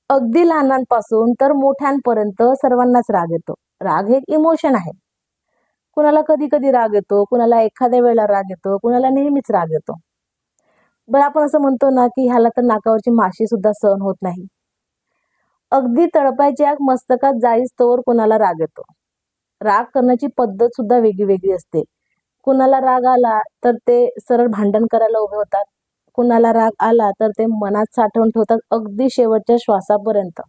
अगदी लहानांपासून तर मोठ्यांपर्यंत सर्वांनाच राग येतो. राग हे एक इमोशन आहे. कुणाला कधी-कधी राग येतो, कुणाला एखाद्या वेळेला राग येतो, कुणाला नेहमीच राग येतो. बरं आपण असं म्हणतो ना, की ह्याला तर नाकावरची माशी सुद्धा सहन होत नाही. अगदी तळपायची आग मस्तकात जाईस्तोवर कुणाला राग येतो. राग करण्याची पद्धत सुद्धा वेगळी-वेगळी असते. कुणाला राग आला तर ते सरळ भांडण करायला उभे होतात. कुणाला राग आला तर ते मनात साठवून ठेवतात अगदी शेवटच्या श्वासापर्यंत.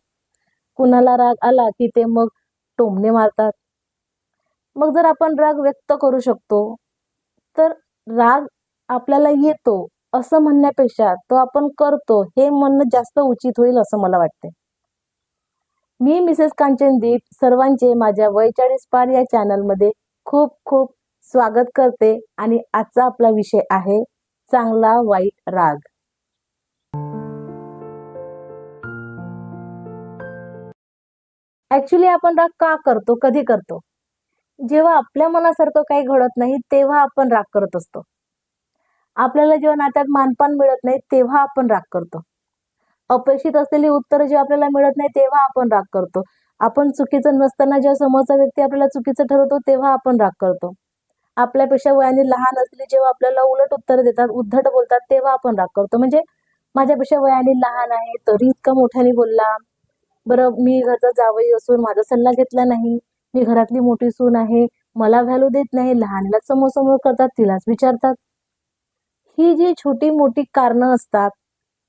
कुणाला राग आला की ते मग टोमणे मारतात. मग जर आपण राग व्यक्त करू शकतो, तर राग आपल्याला येतो असं म्हणण्यापेक्षा तो आपण करतो हे म्हणणं जास्त उचित होईल असं मला वाटते. मी मिसेस कांचनदीप सर्वांचे माझ्या वय 40 पार या चॅनलमध्ये खूप खूप स्वागत करते आणि आजचा आपला विषय आहे चांगला वाईट राग. ऍक्च्युली आपण राग का करतो, कधी करतो? जेव्हा आपल्या मनासारखं काही घडत नाही तेव्हा आपण राग करत असतो. आपल्याला जेव्हा नात्यात मानपान मिळत नाही तेव्हा आपण राग करतो. अपेक्षित असलेली उत्तरं जेव्हा आपल्याला मिळत नाही तेव्हा आपण राग करतो. आपण चुकीचं नसताना जेव्हा समोरचा व्यक्ती आपल्याला चुकीचं ठरवतो तेव्हा आपण राग करतो. आपल्यापेक्षा वयाने लहान असलेले जेव्हा आपल्याला उलट उत्तर देतात, उद्धट बोलतात तेव्हा आपण राग करतो. म्हणजे माझ्यापेक्षा वयाने लहान आहे तरी इतका मोठ्याने बोलला. बरं मी घरचा जावई असून माझा सल्ला घेतला नाही. मी घरातली मोठी सून आहे. मला व्हॅल्यू देत नाही. लहानला समोर करतात, तिलाच विचारतात. ही जी छोटी-मोठी कारणं असतात,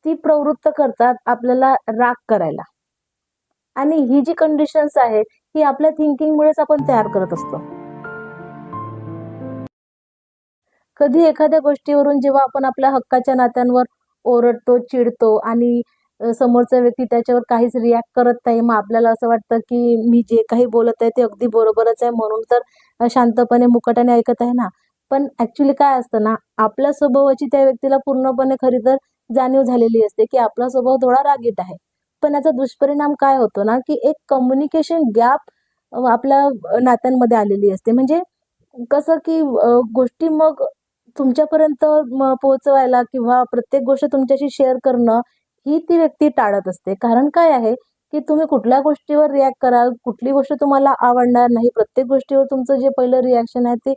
ती प्रवृत्त करतात आपल्याला राग करायला. आणि ही जी कंडिशन्स आहेत, ही आपल्या थिंकिंगमुळेच आपण तयार करत असतो. कधी एखाद्या गोष्टीवरून जेव्हा आपण आपल्या हक्काच्या नात्यांवर ओरडतो, चिडतो आणि समोरचा व्यक्ती त्याच्यावर काहीच रिॲक्ट करत नाही. मग आपल्याला असं वाटतं, की मी जे काही बोलत आहे ते अगदी बरोबरच आहे म्हणून तर शांतपणे मुकाट्याने ऐकत आहे ना. पण ॲक्चुअली काय असतं ना, आपल्या स्वभावाची त्या व्यक्तीला पूर्णपणे खरी तर जाणीव झालेली असते, की आपला स्वभाव थोडा रागीट आहे. पण याचा दुष्परिणाम काय होतो ना, की एक कम्युनिकेशन गॅप आपल्या नात्यांमध्ये आलेली असते. म्हणजे कसं, की गोष्टी मग तुमच्यापर्यंत पोहोचवायला किंवा प्रत्येक गोष्ट तुमच्याशी शेअर करणं, ही ती व्यक्ती टाळत असते. कारण काय आहे, की तुम्ही कुठल्या गोष्टीवर रिॲक्ट कराल, कुठली गोष्ट तुम्हाला आवडणार नाही. प्रत्येक गोष्टीवर तुमचं जे पहिलं रिॲक्शन आहे ते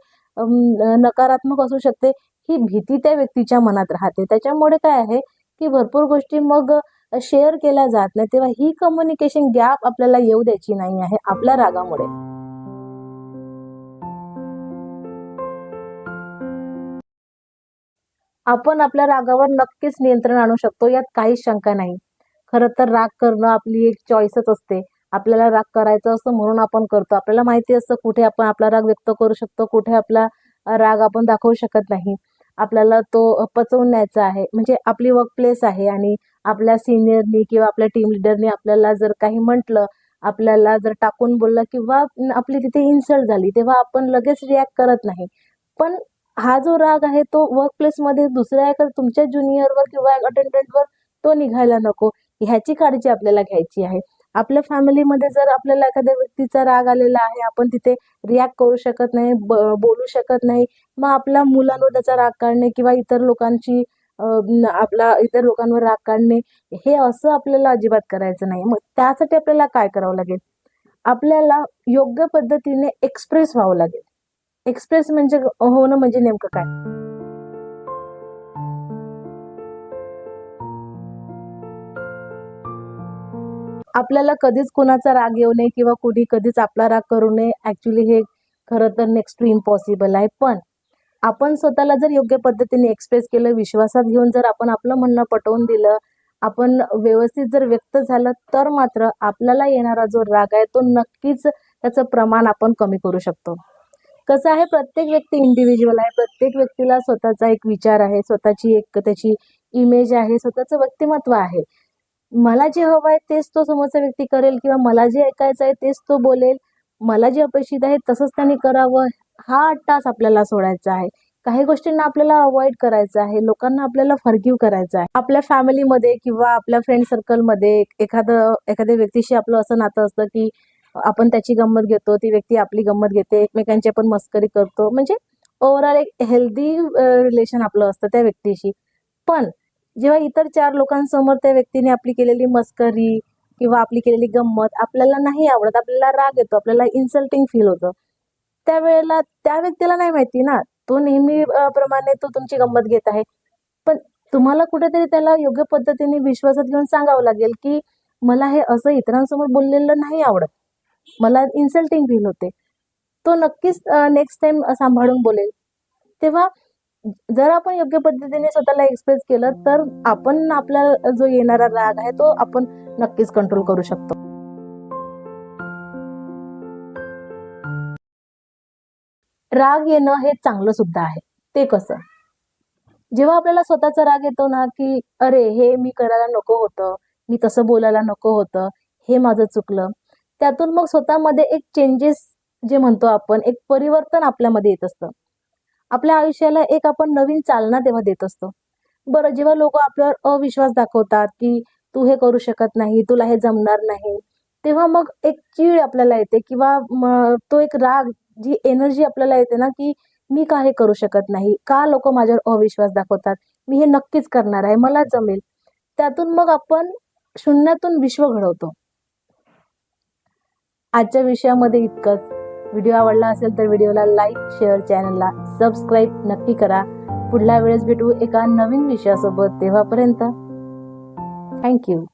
नकारात्मक असू शकते. ही भीती त्या व्यक्तीच्या मनात राहते. त्याच्यामुळे काय आहे, की भरपूर गोष्टी मग शेअर केल्या जात नाही. तेव्हा ही कम्युनिकेशन गॅप आपल्याला येऊ द्यायची नाही आहे आपल्या रागामुळे. आपण आपल्या रागावर नक्कीच नियंत्रण आणू शकतो, यात काहीच शंका नाही. खरं तर राग करणं आपली एक चॉईसच असते. आपल्याला राग करायचा असतो म्हणून आपण करतो. आपल्याला माहिती असतं कुठे आपण आपला राग व्यक्त करू शकतो, कुठे आपला राग आपण दाखवू शकत नाही. आपल्याला तो पचवून न्यायचा आहे. म्हणजे आपली वर्क प्लेस आहे आणि आपल्या सीनियरनी किंवा आपल्या टीम लीडरनी आपल्याला जर काही म्हटलं, आपल्याला जर टाकून बोललं किंवा आपली तिथे इन्सल्ट झाली, तेव्हा आपण लगेच रिॲक्ट करत नाही. पण हा जो राग आहे तो वर्क प्लेसमध्ये दुसऱ्या एका तुमच्या ज्युनियरवर किंवा अटेंडंटवर तो निघायला नको, ह्याची काळजी आपल्याला घ्यायची आहे. आपल्या फॅमिलीमध्ये जर आपल्याला एखाद्या व्यक्तीचा राग आलेला आहे, आपण तिथे रिॲक्ट करू शकत नाही, बोलू शकत नाही. मग आपल्या मुलांवर त्याचा राग काढणे किंवा इतर लोकांची आपला इतर लोकांवर राग काढणे, हे असं आपल्याला अजिबात करायचं नाही. मग त्यासाठी आपल्याला काय करावं लागेल? आपल्याला योग्य पद्धतीने एक्सप्रेस व्हावं लागेल. एक्सप्रेस म्हणजे होणं म्हणजे नेमकं काय? आपल्याला कधीच कुणाचा राग येऊ नये किंवा कुणी कधीच आपला राग करू नये. ॲक्चुअली हे खरं तर नेक्स्ट टू इम्पॉसिबल आहे. पण आपण स्वतःला जर योग्य पद्धतीने एक्सप्रेस केलं, विश्वासात घेऊन जर आपण आपलं म्हणणं पटवून दिलं, आपण व्यवस्थित जर व्यक्त झालं, तर मात्र आपल्याला येणारा जो राग आहे, तो नक्कीच त्याचं प्रमाण आपण कमी करू शकतो. कसं आहे, प्रत्येक व्यक्ती इंडिव्हिज्युअल आहे. प्रत्येक व्यक्तीला स्वतःचा एक विचार आहे, स्वतःची एक त्याची इमेज आहे, स्वतःचं व्यक्तिमत्व आहे. मला जे हवं आहे तेच तो समोरचा व्यक्ती करेल किंवा मला जे ऐकायचं आहे तेच तो बोलेल. मला जे अपेक्षित आहे तसंच त्यांनी करावं, हा अट्टास आपल्याला सोडायचा आहे. काही गोष्टींना आपल्याला अव्हॉइड करायचं आहे. लोकांना आपल्याला फॉरगिव्ह करायचं आहे. आपल्या फॅमिलीमध्ये किंवा आपल्या फ्रेंड सर्कलमध्ये एखाद्या व्यक्तीशी आपलं असं नातं असतं, की आपण त्याची गंमत घेतो, ती व्यक्ती आपली गंमत घेते, एकमेकांची आपण मस्करी करतो. म्हणजे ओव्हरऑल एक हेल्दी रिलेशन आपलं असतं त्या व्यक्तीशी. पण जेव्हा इतर 4 लोकांसमोर त्या व्यक्तीने आपली केलेली मस्करी किंवा आपली केलेली गंमत आपल्याला नाही आवडत, आपल्याला राग येतो, आपल्याला इन्सल्टिंग फील होतं, त्यावेळेला त्या व्यक्तीला नाही माहिती ना, तो नेहमी प्रमाणे तो तुमची गंमत घेत आहे. पण तुम्हाला कुठेतरी त्याला योग्य पद्धतीने विश्वासात घेऊन सांगावं लागेल, की मला हे असं इतरांसमोर बोललेलं नाही आवडत, मला इन्सल्टिंग फील होते. तो नक्कीच नेक्स्ट टाइम सांभाळून बोलेल. तेव्हा जर आपण योग्य पद्धतीने स्वतःला एक्सप्रेस केलं, तर आपण आपला जो येणारा राग आहे तो आपण नक्कीच कंट्रोल करू शकतो. राग येणं हे चांगलं सुद्धा आहे. ते कसं? जेव्हा आपल्याला स्वतःचा राग येतो ना, की अरे हे मी करायला नको होतं, मी तसं बोलायला नको होतं, हे माझं चुकलं. त्यातून मग स्वतःमध्ये एक चेंजेस जे म्हणतो आपण, एक परिवर्तन आपल्यामध्ये येत असतं. आपल्या आयुष्याला एक आपण नवीन चालना तेव्हा देत असतो. बरं, जेव्हा लोकं आपल्यावर अविश्वास दाखवतात, की तू हे करू शकत नाही, तुला हे जमणार नाही, तेव्हा मग एक चीड आपल्याला येते किंवा तो एक राग, जी एनर्जी आपल्याला येते ना, की मी का हे करू शकत नाही? का लोकं माझ्यावर अविश्वास दाखवतात? मी हे नक्कीच करणार आहे, मला जमेल. त्यातून मग आपण शून्यातून विश्व घडवतो. आजच्या विषयामध्ये इतकंच. व्हिडिओ आवडला असेल तर व्हिडिओला लाईक, शेअर, चॅनलला सबस्क्राईब नक्की करा. पुढल्या वेळेस भेटू एका नवीन विषयासोबत. तेव्हापर्यंत थँक यू.